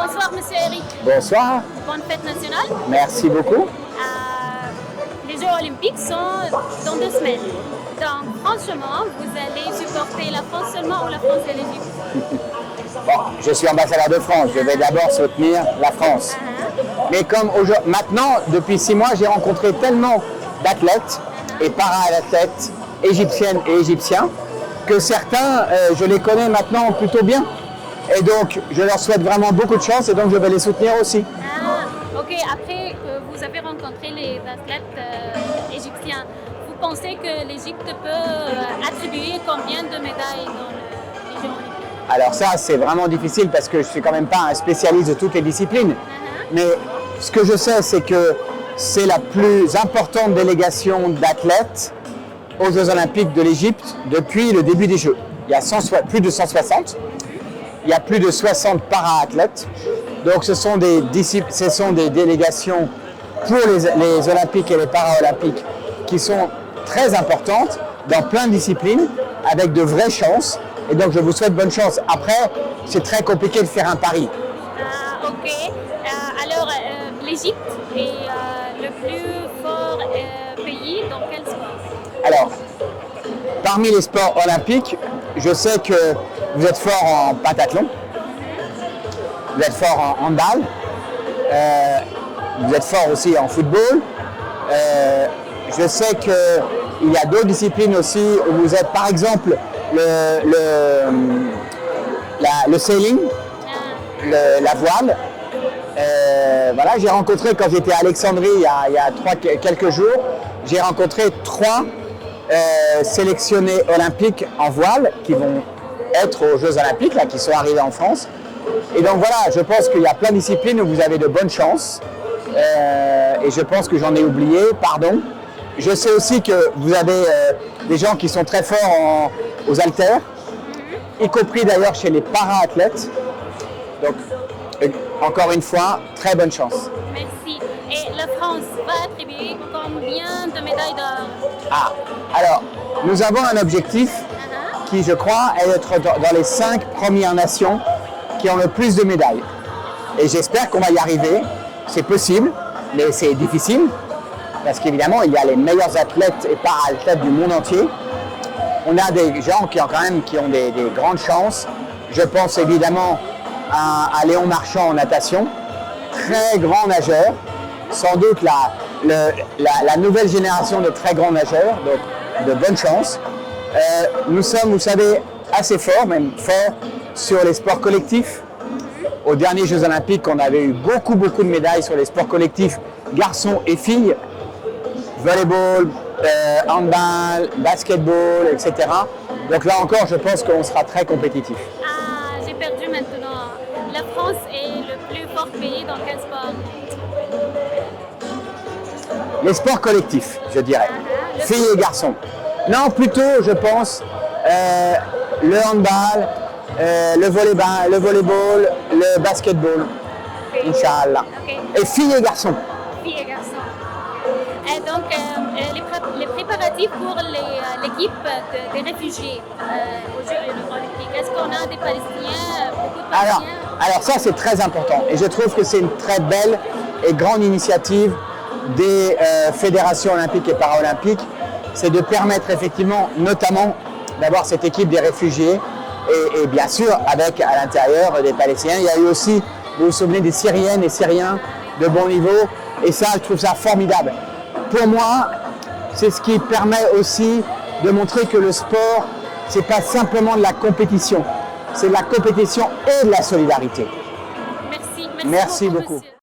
Bonsoir, monsieur Eric. Bonsoir. Bonne fête nationale. Merci beaucoup. Les Jeux Olympiques sont dans 2 semaines. Donc, franchement, vous allez supporter la France seulement ou la France et l'Égypte? Bon, je suis ambassadeur de France. Je vais d'abord soutenir la France. Mais comme maintenant, depuis 6 mois, j'ai rencontré tellement d'athlètes et para-athlètes égyptiennes et égyptiens que certains, je les connais maintenant plutôt bien. Et donc, je leur souhaite vraiment beaucoup de chance et donc je vais les soutenir aussi. Ok. Après que vous avez rencontré les athlètes égyptiens, vous pensez que l'Égypte peut attribuer combien de médailles dans les Jeux Olympiques? Alors ça, c'est vraiment difficile parce que je ne suis quand même pas un spécialiste de toutes les disciplines. Mais ce que je sais, c'est que c'est la plus importante délégation d'athlètes aux Jeux Olympiques de l'Égypte depuis le début des Jeux. Il y a plus de 160. Il y a plus de 60 para-athlètes. Donc ce sont des délégations pour les Olympiques et les Paralympiques qui sont très importantes dans plein de disciplines avec de vraies chances. Et donc je vous souhaite bonne chance. Après, c'est très compliqué de faire un pari. Ok. Alors, l'Égypte est le plus fort pays dans quel sport? Alors, parmi les sports olympiques, je sais que vous êtes fort en pentathlon, vous êtes fort en handball, vous êtes fort aussi en football. Je sais qu'il y a d'autres disciplines aussi où vous êtes, par exemple, le sailing, la voile. Voilà, j'ai rencontré, quand j'étais à Alexandrie il y a quelques jours, j'ai rencontré 3 sélectionnés olympiques en voile qui vont être aux Jeux Olympiques, là, qui sont arrivés en France. Et donc voilà, je pense qu'il y a plein de disciplines où vous avez de bonnes chances. Et je pense que j'en ai oublié, pardon. Je sais aussi que vous avez des gens qui sont très forts aux haltères, y compris d'ailleurs chez les para-athlètes. Donc, encore une fois, très bonne chance. Merci. Et la France va attribuer combien de médailles d'or? Alors, nous avons un objectif qui, je crois, est d'être dans les 5 premières nations qui ont le plus de médailles. Et j'espère qu'on va y arriver. C'est possible, mais c'est difficile. Parce qu'évidemment, il y a les meilleurs athlètes et para-athlètes du monde entier. On a des gens qui ont des grandes chances. Je pense évidemment à Léon Marchand en natation, très grand nageur, sans doute la nouvelle génération de très grands nageurs, donc de bonnes chances. Nous sommes, vous savez, assez forts, même forts sur les sports collectifs. Aux derniers Jeux Olympiques, on avait eu beaucoup de médailles sur les sports collectifs, garçons et filles, volleyball, handball, basketball, etc. Donc là encore, je pense qu'on sera très compétitif. J'ai perdu maintenant. La France est le plus fort pays dans quel sport? Les sports collectifs, je dirais. Filles et garçons. Non, plutôt, je pense, le handball, le volleyball, le basketball, Inch'Allah. Et filles et garçons. Filles et garçons. Et donc, les préparatifs pour l'équipe des réfugiés aux Jeux Olympiques, est-ce qu'on a des Palestiniens, beaucoup de Palestiniens? Alors ça, c'est très important. Et je trouve que c'est une très belle et grande initiative des fédérations olympiques et paralympiques. C'est de permettre effectivement, notamment, d'avoir cette équipe des réfugiés et bien sûr, avec à l'intérieur des Palestiniens. Il y a eu aussi, vous vous souvenez, des Syriennes et Syriens de bon niveau. Et ça, je trouve ça formidable. Pour moi, c'est ce qui permet aussi de montrer que le sport, c'est pas simplement de la compétition. C'est de la compétition et de la solidarité. Merci beaucoup. Monsieur.